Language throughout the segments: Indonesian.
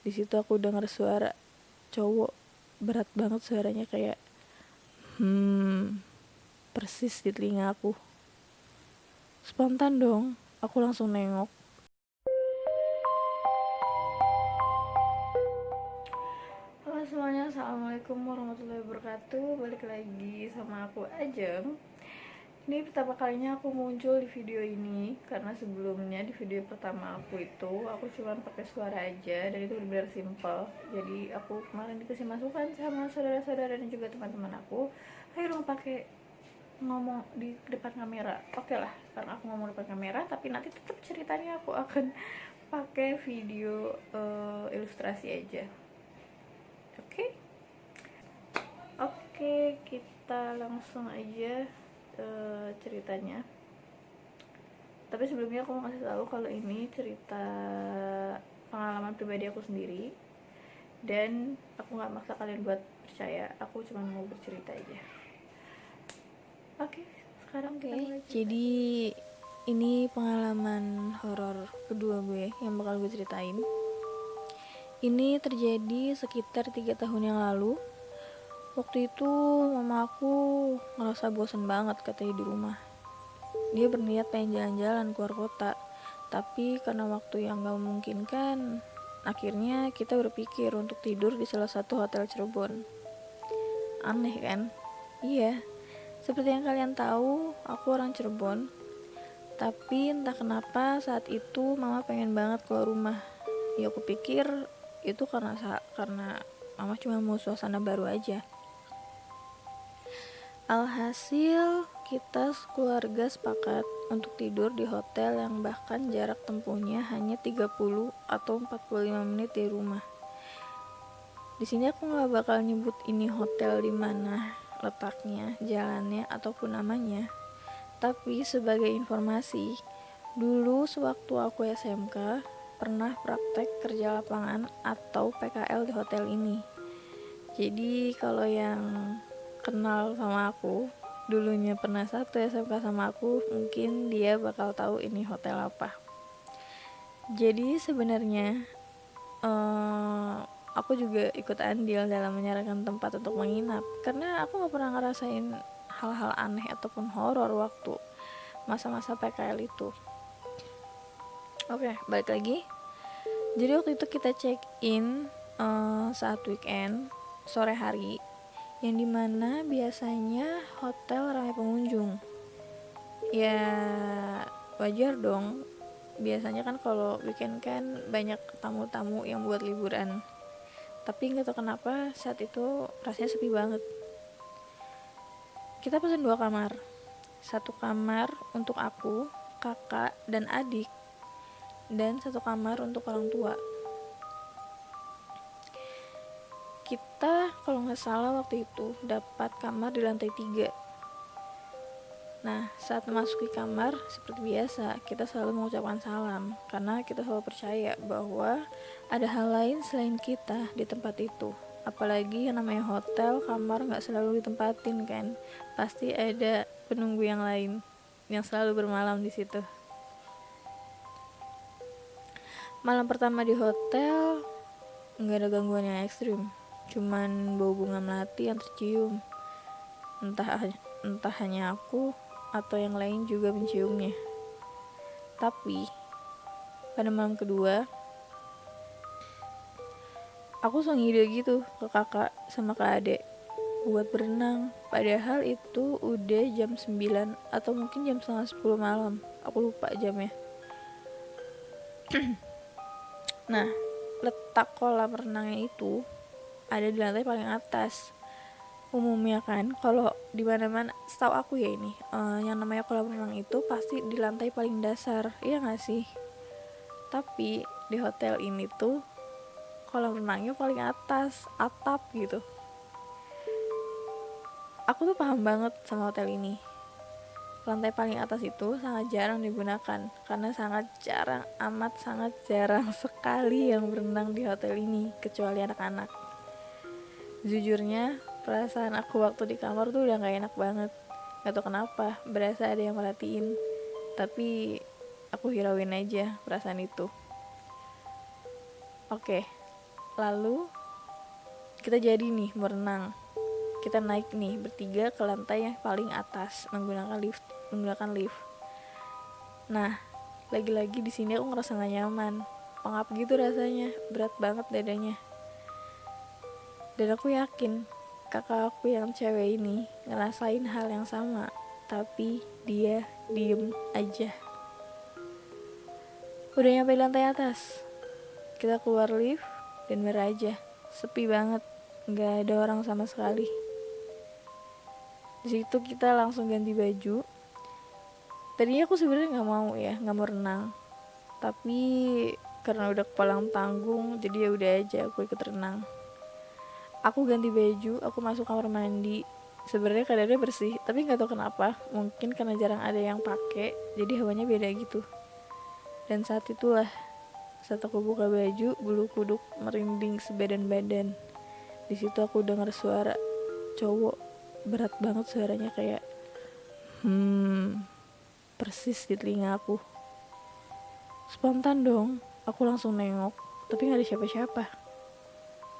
Di situ aku dengar suara cowok, berat banget suaranya, kayak persis di telinga aku. Spontan dong, aku langsung nengok. Halo semuanya, assalamualaikum warahmatullahi wabarakatuh. Balik lagi sama aku Ajeng. Ini pertama kalinya aku muncul di video ini karena sebelumnya di video pertama aku itu aku cuma pakai suara aja dan itu benar-benar simple. Jadi aku kemarin dikasih masukan sama saudara-saudara dan juga teman-teman aku, ayo dong pakai ngomong di depan kamera. Oke lah, karena aku ngomong di depan kamera, tapi nanti tetap ceritanya aku akan pakai video ilustrasi aja. Oke? Oke, kita langsung aja ceritanya. Tapi sebelumnya aku mau kasih tahu kalau ini cerita pengalaman pribadi aku sendiri dan aku nggak maksa kalian buat percaya, aku cuma mau bercerita aja. Oke, sekarang kita mulai cerita. Jadi ini pengalaman horor kedua gue yang bakal gue ceritain. Ini terjadi sekitar 3 tahun yang lalu. Waktu itu mama aku ngerasa bosan banget katanya di rumah. Dia berniat pengen jalan-jalan keluar kota, tapi karena waktu yang gak memungkinkan, akhirnya kita berpikir untuk tidur di salah satu hotel Cirebon. Aneh kan? Iya, seperti yang kalian tahu, aku orang Cirebon. Tapi entah kenapa saat itu mama pengen banget keluar rumah. Ya aku pikir itu karena mama cuma mau suasana baru aja. Alhasil kita sekeluarga sepakat untuk tidur di hotel yang bahkan jarak tempuhnya hanya 30 atau 45 menit dari rumah. Di sini aku nggak bakal nyebut ini hotel di mana letaknya, jalannya ataupun namanya. Tapi sebagai informasi, dulu sewaktu aku SMK pernah praktek kerja lapangan atau PKL di hotel ini. Jadi kalau yang kenal sama aku, dulunya pernah satu SMK sama aku, mungkin dia bakal tahu ini hotel apa. Jadi sebenarnya aku juga ikut andil dalam menyarankan tempat untuk menginap, karena aku gak pernah ngerasain hal-hal aneh ataupun horor waktu masa-masa PKL itu. Oke, balik lagi. Jadi waktu itu kita check in saat weekend sore hari, yang dimana biasanya hotel ramai pengunjung. Ya wajar dong, biasanya kan kalau weekend kan banyak tamu-tamu yang buat liburan. Tapi nggak tahu kenapa saat itu rasanya sepi banget. Kita pesen 2 kamar, 1 kamar untuk aku, kakak, dan adik, dan 1 kamar untuk orang tua. Kita kalau nggak salah waktu itu dapat kamar di lantai 3. Nah, saat memasuki kamar, seperti biasa, kita selalu mengucapkan salam, karena kita selalu percaya bahwa ada hal lain selain kita di tempat itu. Apalagi yang namanya hotel, kamar nggak selalu ditempatin kan, pasti ada penunggu yang lain yang selalu bermalam di situ. Malam pertama di hotel nggak ada gangguan yang ekstrim, cuman bau bunga melati yang tercium. Entah hanya aku atau yang lain juga menciumnya. Tapi pada malam kedua, aku langsung ide gitu ke kakak sama ke adek buat berenang. Padahal itu udah jam 9 atau mungkin jam setengah 10 malam, aku lupa jamnya. Nah, letak kolam renangnya itu ada di lantai paling atas. Umumnya kan kalau di mana-mana, setahu aku ya ini, yang namanya kolam renang itu pasti di lantai paling dasar, iya nggak sih? Tapi di hotel ini tuh kolam renangnya paling atas, atap gitu. Aku tuh paham banget sama hotel ini. Lantai paling atas itu sangat jarang digunakan, karena sangat jarang sekali yang berenang di hotel ini, kecuali anak-anak. Jujurnya, perasaan aku waktu di kamar tuh udah gak enak banget. Gak tau kenapa, berasa ada yang merhatiin. Tapi aku hirauin aja perasaan itu. Oke, Lalu kita jadi nih berenang. Kita naik nih bertiga ke lantai yang paling atas menggunakan lift. Nah, lagi-lagi di sini aku ngerasa gak nyaman, pengap gitu rasanya, berat banget dadanya. Dan aku yakin kakak aku yang cewek ini ngerasain hal yang sama, tapi dia diem aja. Udah nyampe lantai atas, kita keluar lift dan bener aja, sepi banget, gak ada orang sama sekali. Di situ kita langsung ganti baju. Tadinya aku sebenarnya nggak mau renang, tapi karena udah kepalang tanggung, jadi ya udah aja aku ikut renang. Aku ganti baju, aku masuk kamar mandi. Sebenarnya keadaannya bersih, tapi nggak tahu kenapa, mungkin karena jarang ada yang pakai, jadi hawanya beda gitu. Dan saat aku buka baju, bulu kuduk merinding sebadan-badan. Di situ aku dengar suara cowok, berat banget suaranya, kayak persis di telinga aku. Spontan dong, aku langsung nengok, tapi gak ada siapa-siapa.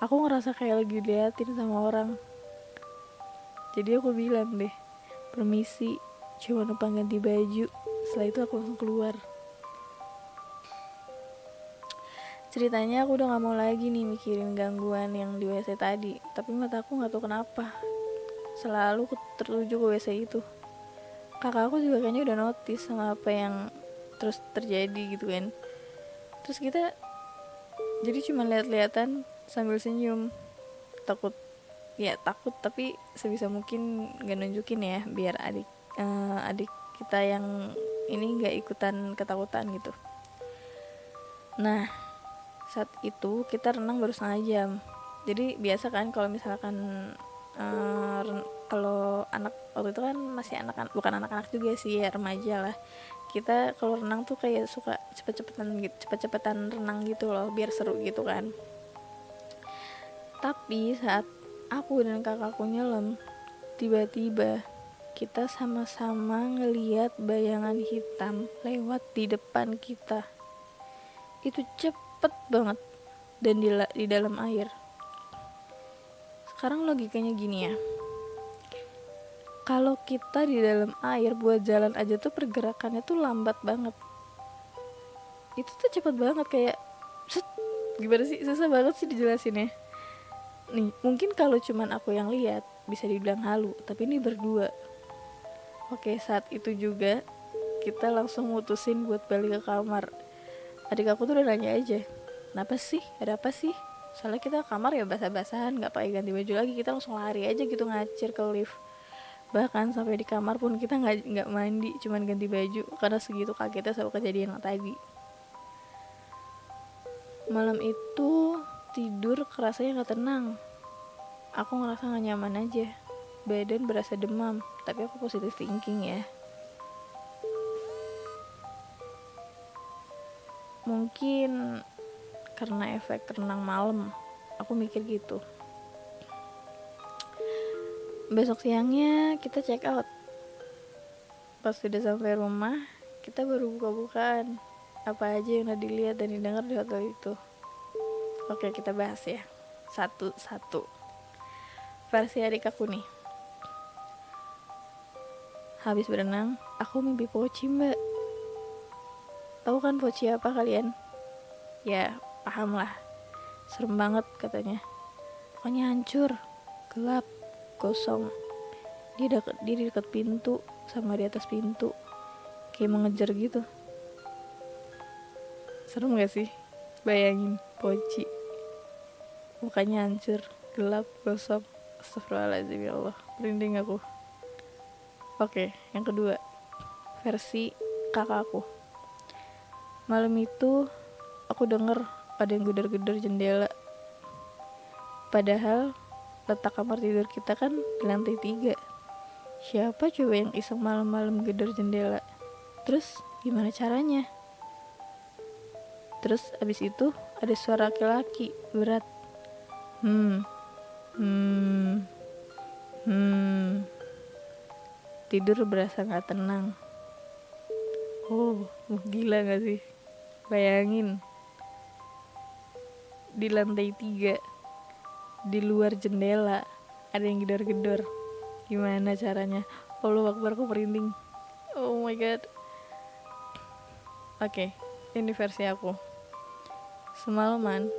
Aku ngerasa kayak lagi diliatin sama orang. Jadi aku bilang deh, permisi, cuma numpang ganti baju. Setelah itu aku langsung keluar. Ceritanya aku udah gak mau lagi nih mikirin gangguan yang di WC tadi, tapi mataku gak tahu kenapa selalu tertuju ke WC itu. Kakak aku juga kayaknya udah notice sama apa yang terus terjadi gitu kan. Terus kita jadi cuma lihat-lihatan sambil senyum. Takut tapi sebisa mungkin gak nunjukin ya, biar adik kita yang ini gak ikutan ketakutan gitu. Nah, saat itu kita renang baru setengah jam. Jadi biasa kan kalau misalkan kalau anak waktu itu kan masih bukan anak-anak juga sih ya, remaja lah, kita kalau renang tuh kayak suka cepet-cepetan renang gitu loh, biar seru gitu kan. Tapi saat aku dan kakakku nyelam, tiba-tiba kita sama-sama ngeliat bayangan hitam lewat di depan kita. Itu cepet banget dan di dalam air. Sekarang logikanya gini ya, kalau kita di dalam air buat jalan aja tuh pergerakannya tuh lambat banget. Itu tuh cepet banget, kayak gimana sih, susah banget sih dijelasinnya. Nih, mungkin kalau cuman aku yang lihat bisa dibilang halu, tapi ini berdua. Oke, saat itu juga kita langsung mutusin buat balik ke kamar. Adik aku tuh udah nanya aja, kenapa sih, ada apa sih? Soalnya kita ke kamar ya basah-basahan, gak pakai ganti baju lagi, kita langsung lari aja gitu ngacir ke lift. Bahkan sampai di kamar pun kita nggak mandi, cuman ganti baju karena segitu kagetnya sama kejadian yang tadi. Malam itu tidur kerasanya nggak tenang. Aku ngerasa nggak nyaman aja, badan berasa demam, tapi aku positive thinking ya. Mungkin karena efek renang malam, aku mikir gitu. Besok siangnya kita check out. Pas sudah sampai rumah, kita baru buka-bukaan apa aja yang udah dilihat dan didengar di hotel itu. Oke, kita bahas ya satu-satu. Versi adik aku nih. Habis berenang, aku mimpi poci, mbak. Tahu kan poci apa kalian? Ya, paham lah. Serem banget katanya. Pokoknya hancur, gelap, kosong. Dia di dekat pintu sama di atas pintu, kayak mengejar gitu. Serem gak sih? Bayangin poci, mukanya hancur, gelap, gosong. Astagfirullahaladzim, ya Allah, merinding aku. Oke, yang kedua, versi kakakku. Malam itu aku denger ada yang gedor-gedor jendela. Padahal letak kamar tidur kita kan di lantai 3. Siapa coba yang iseng malam-malam gedor jendela? Terus gimana caranya? Terus abis itu ada suara laki-laki berat. Tidur berasa gak tenang. Gila gak sih? Bayangin, di lantai 3, di luar jendela ada yang gedor-gedor. Gimana caranya? Allahu Akbar, aku merinding. Oh my god. Oke, ini versi aku. Semalaman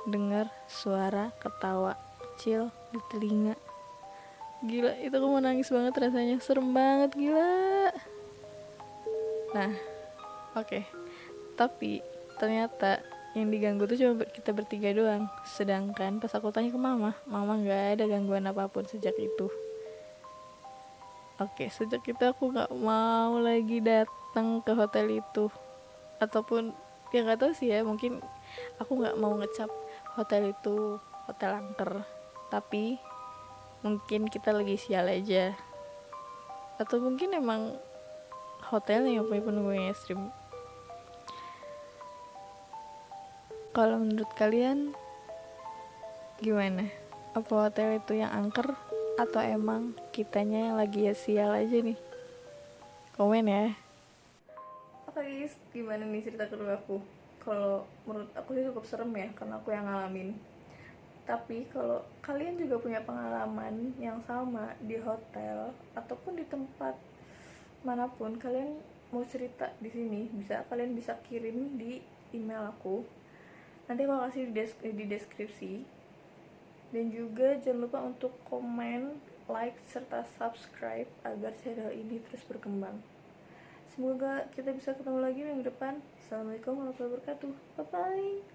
dengar suara ketawa kecil di telinga. Gila, itu aku mau nangis banget rasanya, serem banget, gila. Nah, oke. Tapi ternyata yang diganggu tuh cuma kita bertiga doang. Sedangkan pas aku tanya ke mama nggak ada gangguan apapun sejak itu. Oke, sejak itu aku nggak mau lagi datang ke hotel itu. Ataupun ya nggak tahu sih ya, mungkin aku nggak mau ngecap hotel itu hotel angker. Tapi mungkin kita lagi sial aja. Atau mungkin emang hotelnya yang punya penunggu yang ekstrim. Kalau menurut kalian gimana? Apa hotel itu yang angker atau emang kitanya yang lagi ya sial aja nih? Komen ya. Oke guys, gimana nih cerita kedua aku? Kalau menurut aku sih cukup serem ya, karena aku yang ngalamin. Tapi kalau kalian juga punya pengalaman yang sama di hotel ataupun di tempat manapun, kalian mau cerita di sini, kalian bisa kirim di email aku. Nanti aku kasih di deskripsi. Dan juga jangan lupa untuk komen, like, serta subscribe agar channel ini terus berkembang. Semoga kita bisa ketemu lagi minggu depan. Assalamualaikum warahmatullahi wabarakatuh. Bye bye.